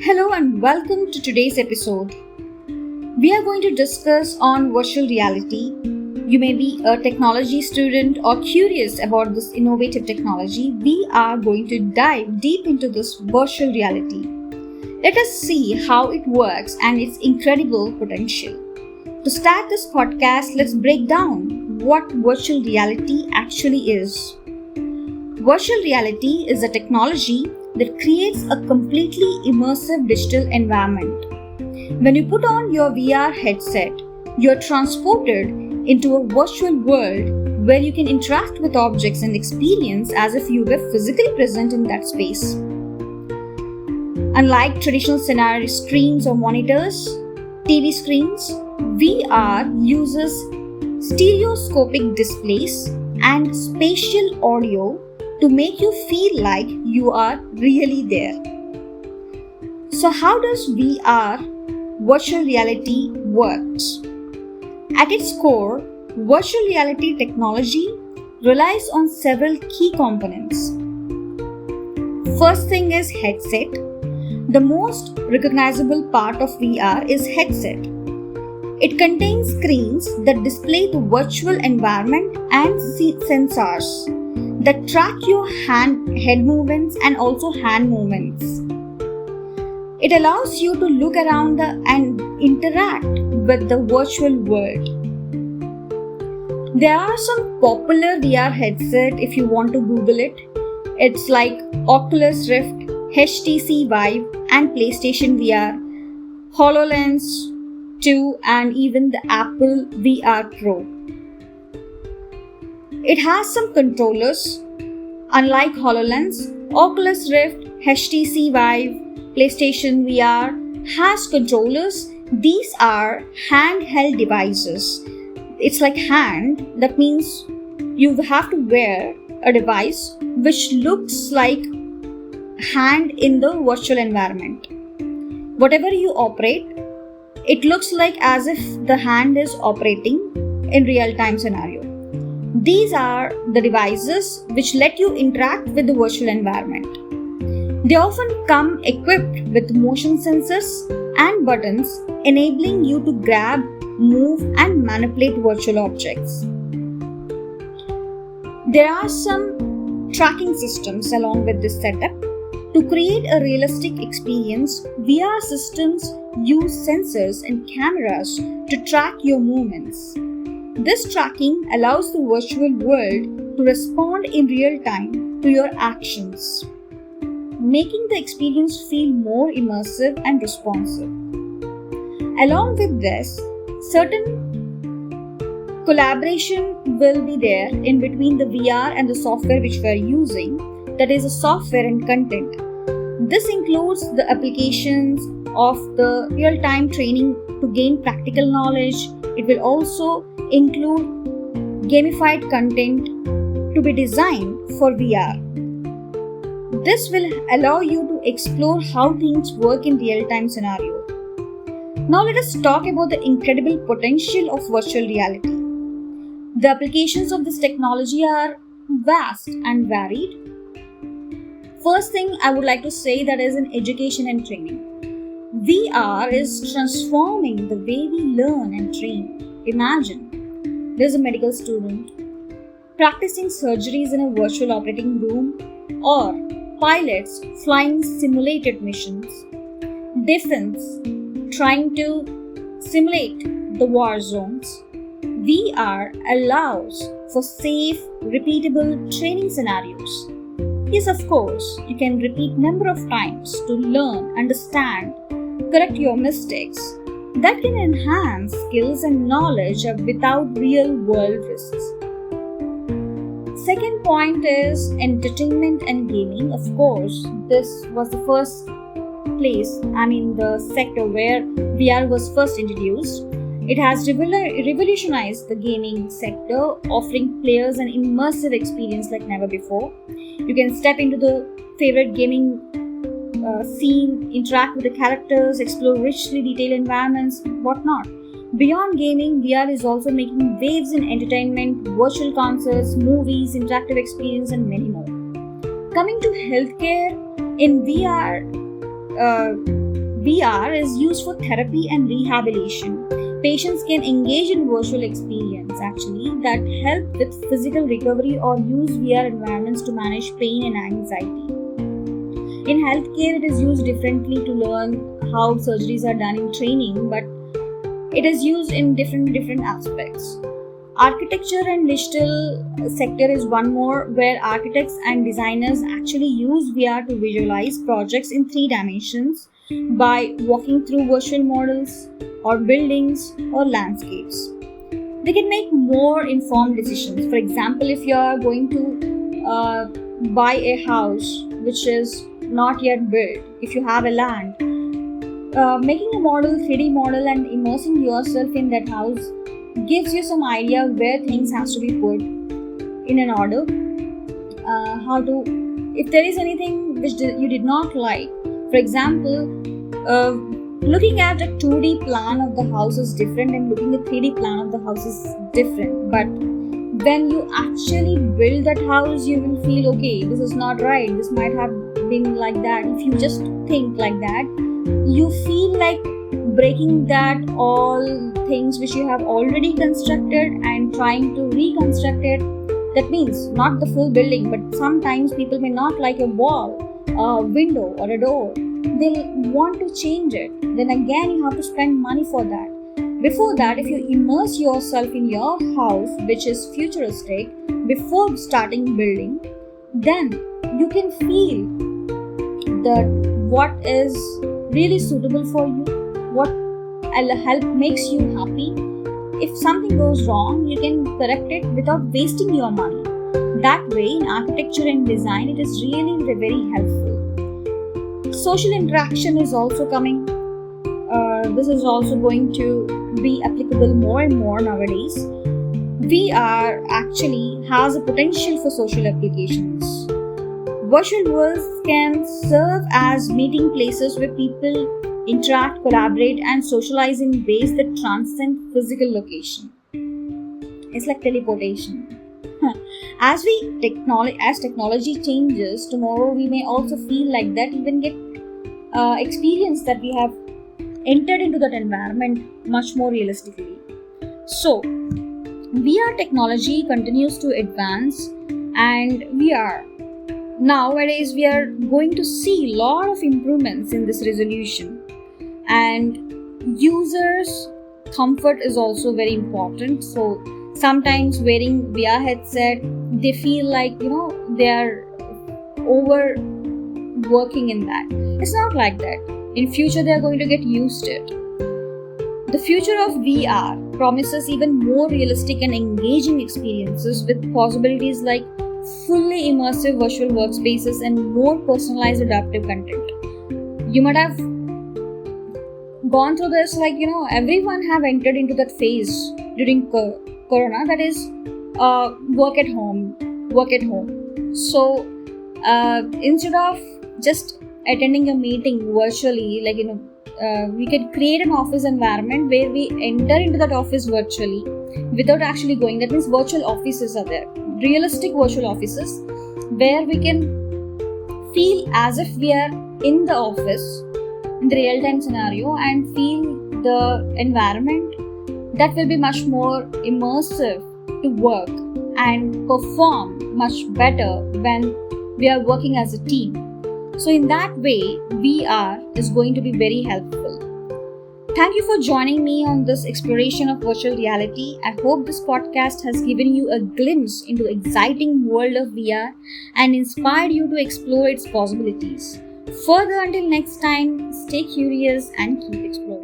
Hello and welcome to today's episode. We are going to discuss on virtual reality. You may be a technology student or curious about this innovative technology. We are going to dive deep into this virtual reality. Let us see how it works and its incredible potential. To start this podcast, let's break down what virtual reality actually is. Virtual reality is a technology that creates a completely immersive digital environment. When you put on your VR headset, you're transported into a virtual world where you can interact with objects and experience as if you were physically present in that space. Unlike traditional scenario screens or monitors, TV screens, VR uses stereoscopic displays and spatial audio to make you feel like you are really there. So how does VR, virtual reality, works? At its core, virtual reality technology relies on several key components. First thing is headset. The most recognizable part of VR is headset. It contains screens that display the virtual environment and sensors that track your head movements and also hand movements. It allows you to look around and interact with the virtual world. There are some popular VR headsets if you want to Google it. It's like Oculus Rift, HTC Vive and PlayStation VR, HoloLens 2 and even the Apple VR Pro. It has some controllers. Unlike HoloLens, Oculus Rift, HTC Vive, PlayStation VR has controllers. These are handheld devices. It's like hand, that means you have to wear a device which looks like hand in the virtual environment. Whatever you operate, it looks like as if the hand is operating in real-time scenario. These are the devices which let you interact with the virtual environment. They often come equipped with motion sensors and buttons enabling you to grab, move and manipulate virtual objects. There are some tracking systems along with this setup. To create a realistic experience, VR systems use sensors and cameras to track your movements. This tracking allows the virtual world to respond in real time to your actions, making the experience feel more immersive and responsive. Along with this, certain collaboration will be there in between the VR and the software which we are using, that is, the software and content. This includes the applications of the real-time training to gain practical knowledge. It will also include gamified content to be designed for VR. This will allow you to explore how things work in real-time scenario. Now let us talk about the incredible potential of virtual reality. The applications of this technology are vast and varied. First thing I would like to say that is in education and training. VR is transforming the way we learn and train. Imagine, there's a medical student practicing surgeries in a virtual operating room, or pilots flying simulated missions, defense trying to simulate the war zones. VR allows for safe, repeatable training scenarios. Yes, of course, you can repeat number of times to learn, understand, correct your mistakes. That can enhance skills and knowledge without real-world risks. Second point is entertainment and gaming. Of course, this was the first the sector where VR was first introduced. It has revolutionized the gaming sector, offering players an immersive experience like never before. You can step into the favorite gaming scene, interact with the characters, explore richly detailed environments, whatnot. Beyond gaming, VR is also making waves in entertainment, virtual concerts, movies, interactive experience, and many more. Coming to healthcare, in VR, VR is used for therapy and rehabilitation. Patients can engage in virtual experience actually that help with physical recovery or use VR environments to manage pain and anxiety. In healthcare, it is used differently to learn how surgeries are done in training, but it is used in different aspects. Architecture and digital sector is one more where architects and designers actually use VR to visualize projects in three dimensions by walking through virtual models or buildings or landscapes. They can make more informed decisions. For example, if you are going to buy a house which is not yet built, if you have a land, making a model, 3D model, and immersing yourself in that house gives you some idea where things has to be put in an order. How to, if there is anything which you did not like, for example, looking at a 2D plan of the house is different and looking at 3D plan of the house is different. But when you actually build that house, you will feel okay, this is not right, this might have been like that. If you just think like that, you feel like breaking that all things which you have already constructed and trying to reconstruct it. That means not the full building, but sometimes people may not like a wall, a window, or a door. They'll want to change it. Then again, you have to spend money for that. Before that, if you immerse yourself in your house, which is futuristic, before starting building, then you can feel that what is really suitable for you, what help makes you happy. If something goes wrong, you can correct it without wasting your money. That way, in architecture and design, it is really very helpful. Social interaction is also coming. This is also going to be applicable more and more nowadays. VR actually has a potential for social applications. Virtual worlds can serve as meeting places where people interact, collaborate, and socialize in ways that transcend physical location. It's like teleportation. As technology changes, tomorrow we may also feel like that, even get experience that we have entered into that environment much more realistically. So, VR technology continues to advance, and nowadays we are going to see a lot of improvements in this resolution, and users comfort is also very important. So sometimes wearing VR headset, they feel like they are over working in that. It's not like that. In future they are going to get used to it. The future of VR promises even more realistic and engaging experiences with possibilities like fully immersive virtual workspaces and more personalized adaptive content. You might have gone through this, everyone have entered into that phase during corona, that is work at home. So instead of just attending a meeting virtually, we can create an office environment where we enter into that office virtually without actually going. That means virtual offices are there, realistic virtual offices where we can feel as if we are in the office in the real-time scenario and feel the environment. That will be much more immersive to work and perform much better when we are working as a team. So in that way, VR is going to be very helpful. Thank you for joining me on this exploration of virtual reality. I hope this podcast has given you a glimpse into the exciting world of VR and inspired you to explore its possibilities. Further, until next time, stay curious and keep exploring.